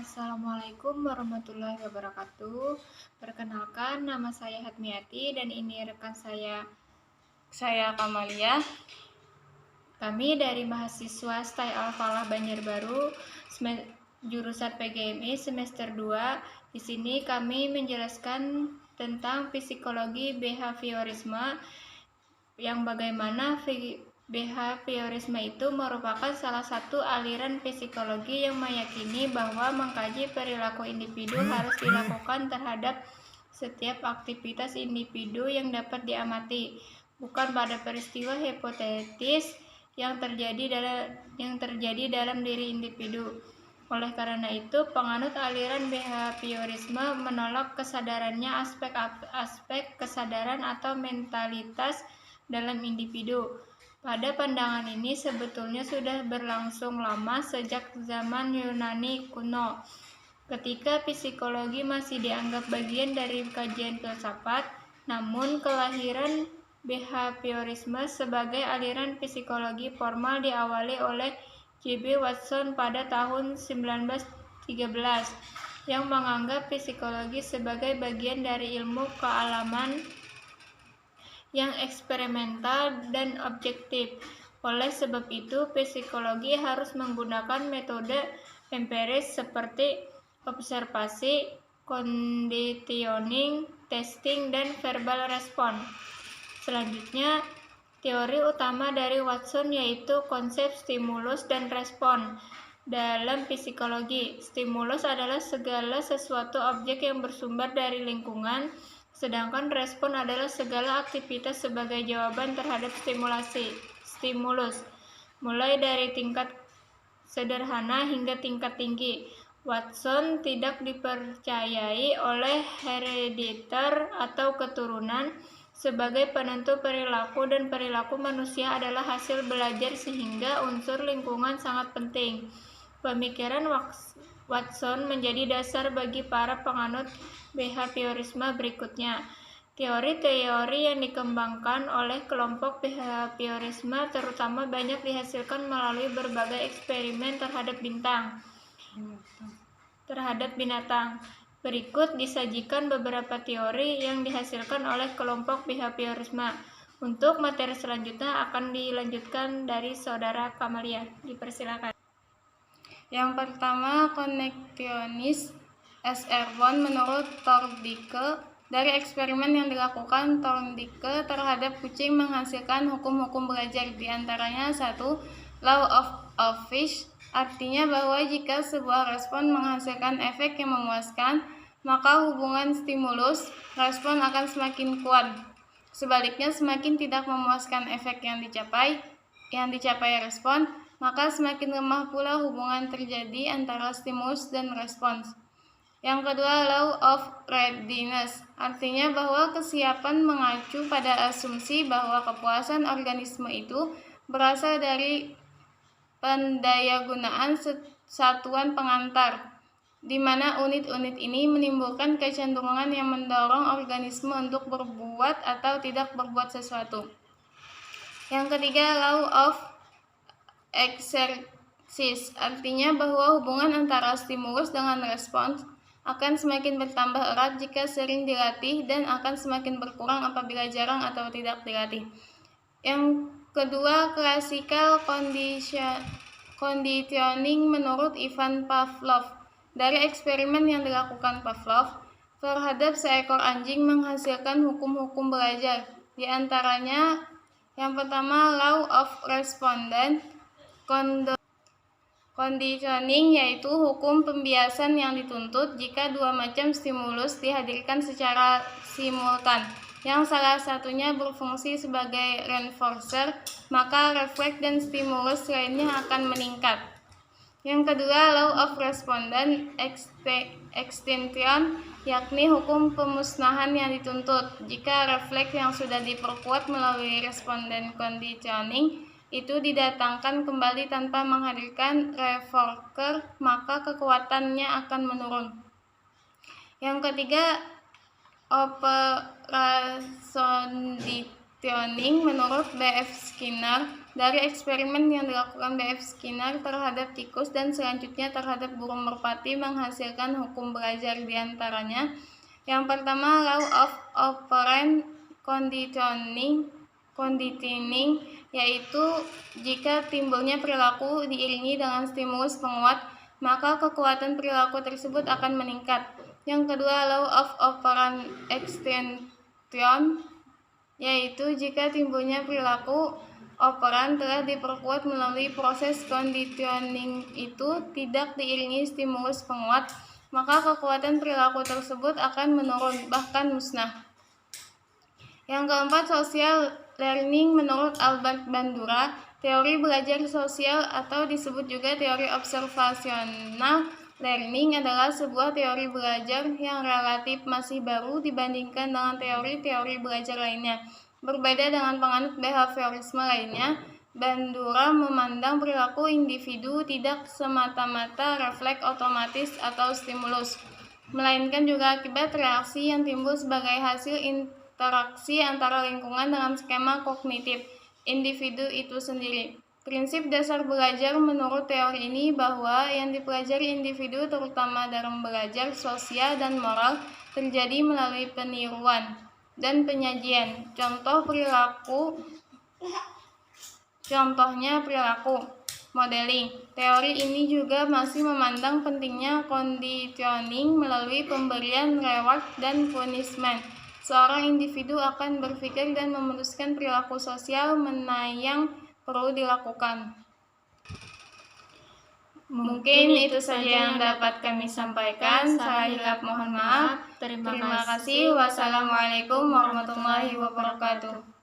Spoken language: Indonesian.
Assalamualaikum warahmatullahi wabarakatuh. Perkenalkan, nama saya Hatmiati dan ini rekan saya Kamalia. Kami dari mahasiswa STAI Al-Falah Banjarbaru, jurusan PGMI semester 2. Di sini kami menjelaskan tentang psikologi behaviorisme, yang bagaimana behaviorisme itu merupakan salah satu aliran psikologi yang meyakini bahwa mengkaji perilaku individu harus dilakukan terhadap setiap aktivitas individu yang dapat diamati, bukan pada peristiwa hipotetis yang terjadi dalam diri individu. Oleh karena itu, penganut aliran behaviorisme menolak kesadarannya aspek kesadaran atau mentalitas dalam individu. Pada pandangan ini sebetulnya sudah berlangsung lama sejak zaman Yunani kuno, ketika psikologi masih dianggap bagian dari kajian filsafat. Namun kelahiran behaviorisme sebagai aliran psikologi formal diawali oleh J.B. Watson pada tahun 1913, yang menganggap psikologi sebagai bagian dari ilmu kealaman yang eksperimental dan objektif. Oleh sebab itu, psikologi harus menggunakan metode empiris seperti observasi, conditioning, testing, dan verbal response. Selanjutnya, teori utama dari Watson yaitu konsep stimulus dan respon. Dalam psikologi, stimulus adalah segala sesuatu objek yang bersumber dari lingkungan, sedangkan respon adalah segala aktivitas sebagai jawaban terhadap stimulus, mulai dari tingkat sederhana hingga tingkat tinggi. Watson tidak dipercayai oleh herediter atau keturunan sebagai penentu perilaku, dan perilaku manusia adalah hasil belajar sehingga unsur lingkungan sangat penting. Pemikiran Watson menjadi dasar bagi para penganut behaviorisme berikutnya. Teori-teori yang dikembangkan oleh kelompok behaviorisme terutama banyak dihasilkan melalui berbagai eksperimen terhadap binatang. Berikut disajikan beberapa teori yang dihasilkan oleh kelompok behaviorisme. Untuk materi selanjutnya akan dilanjutkan dari saudara Kamalia. Dipersilakan. Yang pertama, connectionist SR1 menurut Thorndike. Dari eksperimen yang dilakukan Thorndike terhadap kucing menghasilkan hukum-hukum belajar, diantaranya 1. Law of Fish, artinya bahwa jika sebuah respon menghasilkan efek yang memuaskan, maka hubungan stimulus-respon akan semakin kuat. Sebaliknya, semakin tidak memuaskan efek yang dicapai respon, maka semakin lemah pula hubungan terjadi antara stimulus dan respons. Yang kedua, law of readiness, artinya bahwa kesiapan mengacu pada asumsi bahwa kepuasan organisme itu berasal dari pendayagunaan satuan pengantar, di mana unit-unit ini menimbulkan kecenderungan yang mendorong organisme untuk berbuat atau tidak berbuat sesuatu. Yang ketiga, law of exercise, artinya bahwa hubungan antara stimulus dengan respons akan semakin bertambah erat jika sering dilatih dan akan semakin berkurang apabila jarang atau tidak dilatih. Yang kedua, classical conditioning menurut Ivan Pavlov. Dari eksperimen yang dilakukan Pavlov terhadap seekor anjing menghasilkan hukum-hukum belajar. Di antaranya, yang pertama, law of respondent conditioning, yaitu hukum pembiasan yang dituntut jika dua macam stimulus dihadirkan secara simultan, yang salah satunya berfungsi sebagai reinforcer, maka refleks dan stimulus lainnya akan meningkat. Yang kedua, law of respondent extinction, yakni hukum pemusnahan yang dituntut jika refleks yang sudah diperkuat melalui respondent conditioning itu didatangkan kembali tanpa menghadirkan revoker, maka kekuatannya akan menurun. Yang ketiga, operation conditioning menurut B.F. Skinner, dari eksperimen yang dilakukan B.F. Skinner terhadap tikus dan selanjutnya terhadap burung merpati menghasilkan hukum belajar di antaranya. Yang pertama, law of operant conditioning, yaitu jika timbulnya perilaku diiringi dengan stimulus penguat, maka kekuatan perilaku tersebut akan meningkat. Yang kedua, law of operant extension, yaitu jika timbulnya perilaku operan telah diperkuat melalui proses conditioning itu tidak diiringi stimulus penguat, maka kekuatan perilaku tersebut akan menurun, bahkan musnah. Yang keempat, social learning menurut Albert Bandura. Teori belajar sosial atau disebut juga teori observational learning adalah sebuah teori belajar yang relatif masih baru dibandingkan dengan teori-teori belajar lainnya. Berbeda dengan penganut behaviorisme lainnya, Bandura memandang perilaku individu tidak semata-mata refleks otomatis atau stimulus, melainkan juga akibat reaksi yang timbul sebagai hasil interaksi antara lingkungan dengan skema kognitif individu itu sendiri. Prinsip dasar belajar menurut teori ini bahwa yang dipelajari individu terutama dalam belajar sosial dan moral terjadi melalui peniruan dan penyajian. Contohnya perilaku modeling. Teori ini juga masih memandang pentingnya conditioning melalui pemberian reward dan punishment. Seorang individu akan berpikir dan memutuskan perilaku sosial mana yang perlu dilakukan. Mungkin itu saja yang dapat kami sampaikan. Salah hilap mohon maaf. Terima kasih. Wassalamualaikum warahmatullahi wabarakatuh.